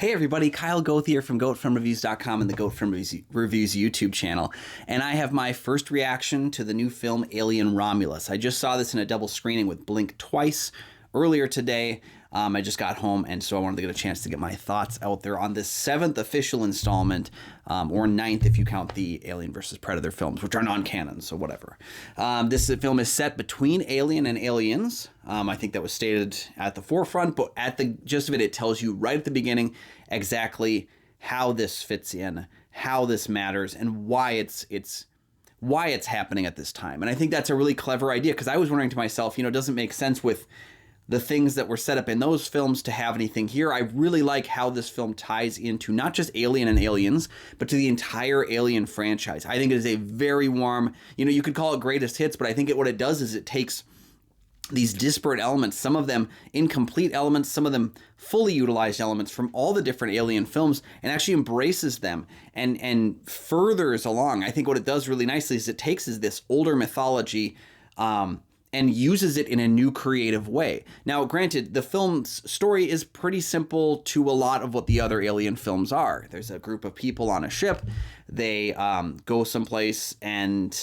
Hey everybody, Kyle Goth here from GoatFilmReviews.com and the Goat Film Reviews YouTube channel. And I have my first reaction to the new film Alien Romulus. I just saw this in a double screening with Blink twice earlier today. I just got home, and so I wanted to get a chance to get my thoughts out there on this 7th official installment, or 9th if you count the Alien vs. Predator films, which are non-canon, so whatever. This film is set between Alien and Aliens. I think that was stated at the forefront, but at the gist of it, it tells you right at the beginning exactly how this fits in, how this matters, and why it's happening at this time. And I think that's a really clever idea, because I was wondering to myself, it doesn't make sense with the things that were set up in those films to have anything here. I really like how this film ties into not just Alien and Aliens, but to the entire Alien franchise. I think it is a very warm, you could call it greatest hits, but I think what it does is it takes these disparate elements, some of them incomplete elements, some of them fully utilized elements from all the different Alien films, and actually embraces them and furthers along. I think what it does really nicely is it takes this older mythology, and uses it in a new creative way. Now, granted, the film's story is pretty simple to a lot of what the other Alien films are. There's a group of people on a ship. They go someplace and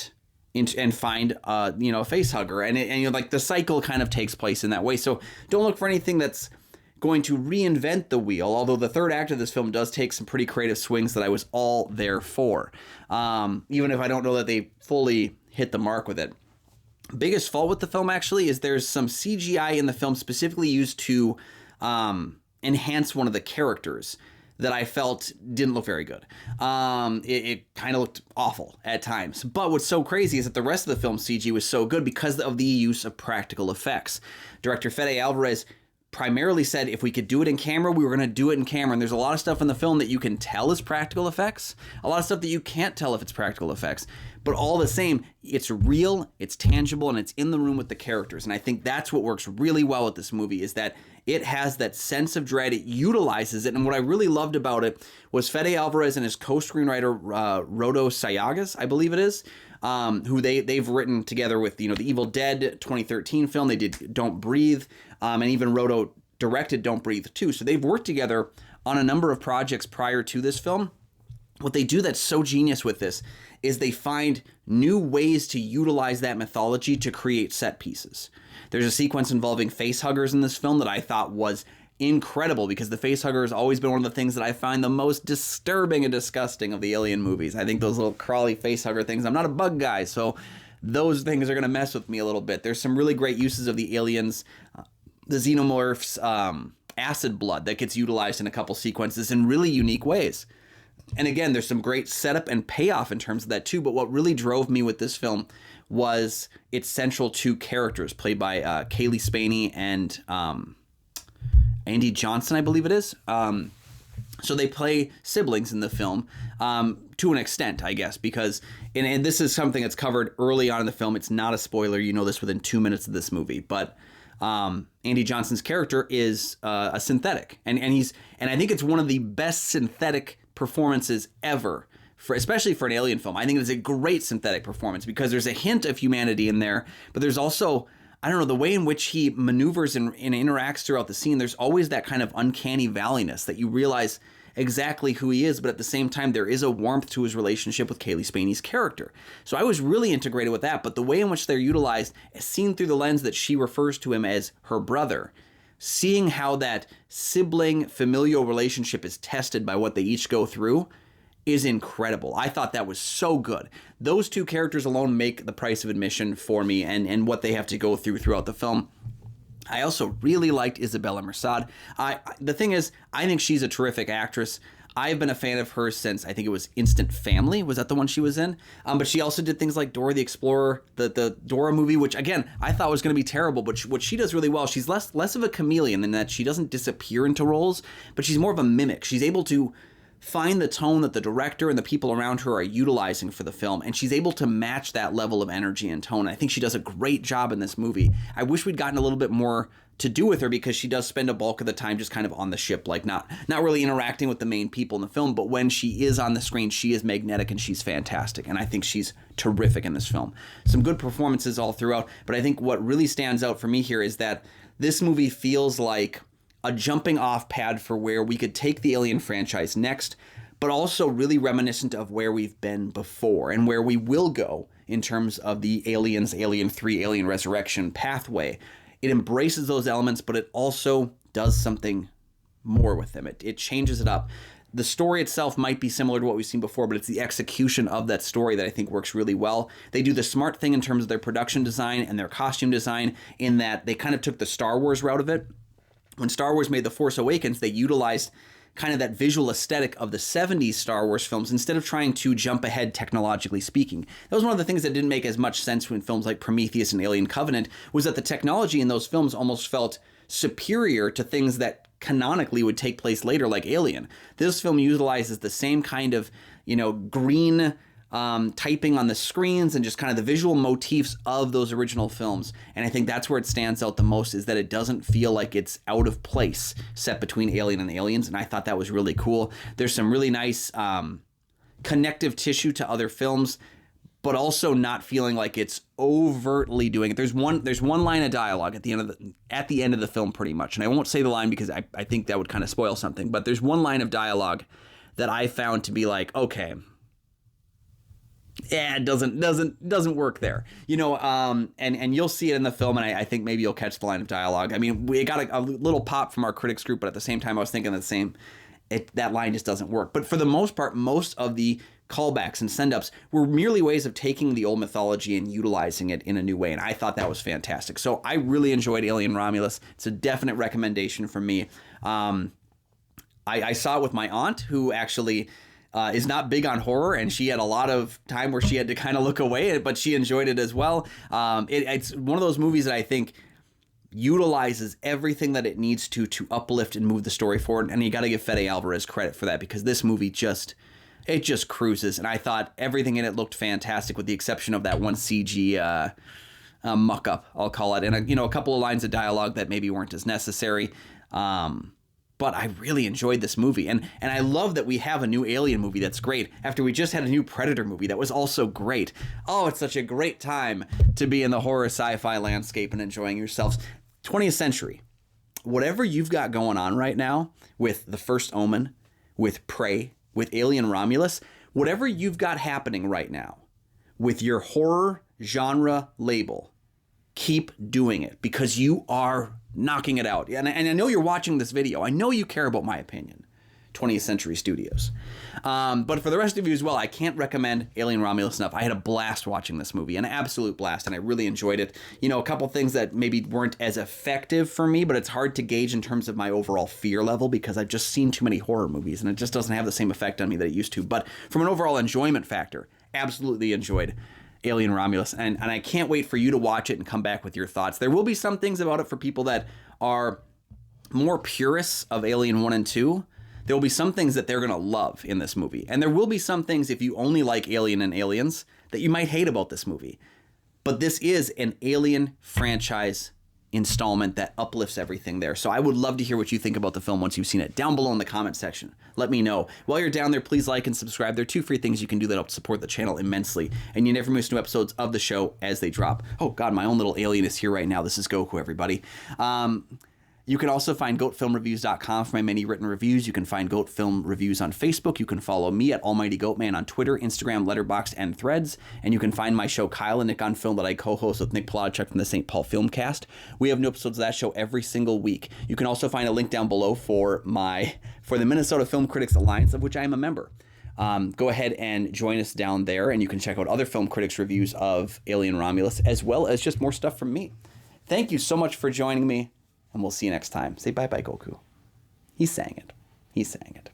find a face hugger, and like the cycle kind of takes place in that way. So don't look for anything that's going to reinvent the wheel, although the third act of this film does take some pretty creative swings that I was all there for, even if I don't know that they fully hit the mark with it. Biggest fault with the film actually is there's some CGI in the film specifically used to enhance one of the characters that I felt didn't look very good. It kind of looked awful at times. But what's so crazy is that the rest of the film's CG was so good because of the use of practical effects. Director Fede Alvarez primarily said if we could do it in camera, we were going to do it in camera. And there's a lot of stuff in the film that you can tell is practical effects, a lot of stuff that you can't tell if it's practical effects. But all the same, it's real, it's tangible, and it's in the room with the characters. And I think that's what works really well with this movie, is that it has that sense of dread. It utilizes it. And what I really loved about it was Fede Alvarez and his co-screenwriter, Rodo Sayagas, I believe it is, who they've written together with, the Evil Dead 2013 film. They did Don't Breathe, and even Rodo directed Don't Breathe too. So they've worked together on a number of projects prior to this film. What they do that's so genius with this is they find new ways to utilize that mythology to create set pieces. There's a sequence involving face huggers in this film that I thought was incredible, because the face hugger has always been one of the things that I find the most disturbing and disgusting of the Alien movies. I think those little crawly face hugger things, I'm not a bug guy, so those things are going to mess with me a little bit. There's some really great uses of the aliens, the xenomorphs, acid blood that gets utilized in a couple sequences in really unique ways. And again, there's some great setup and payoff in terms of that too, but what really drove me with this film was its central two characters played by Kaylee Spaney and Andy Johnson, I believe it is. So they play siblings in the film to an extent, I guess, because, and this is something that's covered early on in the film. It's not a spoiler. You know this within 2 minutes of this movie. But Andy Johnson's character is a synthetic. And I think it's one of the best synthetic performances ever, especially for an Alien film. I think it's a great synthetic performance because there's a hint of humanity in there, but there's also, I don't know, the way in which he maneuvers and interacts throughout the scene. There's always that kind of uncanny valleyness that you realize exactly who he is, but at the same time, there is a warmth to his relationship with Kaylee Spaney's character. So I was really integrated with that, but the way in which they're utilized, as seen through the lens that she refers to him as her brother, seeing how that sibling familial relationship is tested by what they each go through is incredible. I thought that was so good. Those two characters alone make the price of admission for me, and what they have to go through throughout the film. I also really liked Isabella Merced. The thing is, I think she's a terrific actress. I've been a fan of hers since, I think it was Instant Family. Was that the one she was in? But she also did things like Dora the Explorer, the Dora movie, which, again, I thought was going to be terrible. But what she does really well, she's less of a chameleon in that she doesn't disappear into roles, but she's more of a mimic. She's able to find the tone that the director and the people around her are utilizing for the film, and she's able to match that level of energy and tone. I think she does a great job in this movie. I wish we'd gotten a little bit more to do with her, because she does spend a bulk of the time just kind of on the ship, like not really interacting with the main people in the film, but when she is on the screen, she is magnetic and she's fantastic, and I think she's terrific in this film. Some good performances all throughout, but I think what really stands out for me here is that this movie feels like a jumping off pad for where we could take the Alien franchise next, but also really reminiscent of where we've been before and where we will go in terms of the Aliens, Alien 3, Alien Resurrection pathway. It embraces those elements, but it also does something more with them. It changes it up. The story itself might be similar to what we've seen before, but it's the execution of that story that I think works really well. They do the smart thing in terms of their production design and their costume design, in that they kind of took the Star Wars route of it. When Star Wars made The Force Awakens, they utilized kind of that visual aesthetic of the 70s Star Wars films instead of trying to jump ahead technologically speaking. That was one of the things that didn't make as much sense in films like Prometheus and Alien Covenant, was that the technology in those films almost felt superior to things that canonically would take place later, like Alien. This film utilizes the same kind of, green typing on the screens and just kind of the visual motifs of those original films. And I think that's where it stands out the most, is that it doesn't feel like it's out of place set between Alien and Aliens. And I thought that was really cool. There's some really nice connective tissue to other films, but also not feeling like it's overtly doing it. There's one line of dialogue at the end of the film, pretty much. And I won't say the line because I think that would kind of spoil something. But there's one line of dialogue that I found to be like, okay, yeah, it doesn't work there, and you'll see it in the film, and I think maybe you'll catch the line of dialogue. I mean, we got a little pop from our critics group, but at the same time, I was thinking that line just doesn't work. But for the most part, most of the callbacks and send-ups were merely ways of taking the old mythology and utilizing it in a new way, and I thought that was fantastic. So I really enjoyed Alien Romulus. It's a definite recommendation from me. I saw it with my aunt, who actually is not big on horror, and she had a lot of time where she had to kind of look away, but she enjoyed it as well. It's one of those movies that I think utilizes everything that it needs to uplift and move the story forward, and you got to give Fede Alvarez credit for that, because this movie just cruises, and I thought everything in it looked fantastic, with the exception of that one CG muck-up, I'll call it, and a couple of lines of dialogue that maybe weren't as necessary. But I really enjoyed this movie. And I love that we have a new Alien movie that's great, after we just had a new Predator movie that was also great. Oh, it's such a great time to be in the horror sci-fi landscape and enjoying yourselves. 20th century. Whatever you've got going on right now with The First Omen, with Prey, with Alien Romulus, whatever you've got happening right now with your horror genre label, keep doing it, because you are knocking it out. And I know you're watching this video. I know you care about my opinion, 20th Century Studios. But for the rest of you as well, I can't recommend Alien Romulus enough. I had a blast watching this movie, an absolute blast, and I really enjoyed it. A couple things that maybe weren't as effective for me, but it's hard to gauge in terms of my overall fear level, because I've just seen too many horror movies, and it just doesn't have the same effect on me that it used to. But from an overall enjoyment factor, absolutely enjoyed Alien Romulus, and I can't wait for you to watch it and come back with your thoughts. There will be some things about it for people that are more purists of Alien 1 and 2. There will be some things that they're going to love in this movie, and there will be some things, if you only like Alien and Aliens, that you might hate about this movie. But this is an Alien franchise installment that uplifts everything there. So I would love to hear what you think about the film once you've seen it. Down below in the comment section, let me know. While you're down there, please like and subscribe. There are 2 free things you can do that help support the channel immensely, and you never miss new episodes of the show as they drop. Oh god, my own little alien is here right now. This is Goku, everybody. You can also find goatfilmreviews.com for my many written reviews. You can find Goat Film Reviews on Facebook. You can follow me at Almighty Goatman on Twitter, Instagram, Letterboxd, and Threads. And you can find my show Kyle and Nick on Film that I co-host with Nick Plodchuk from the St. Paul Filmcast. We have new episodes of that show every single week. You can also find a link down below for the Minnesota Film Critics Alliance, of which I am a member. Go ahead and join us down there, and you can check out other film critics' reviews of Alien Romulus, as well as just more stuff from me. Thank you so much for joining me, and we'll see you next time. Say bye-bye, Goku. He sang it.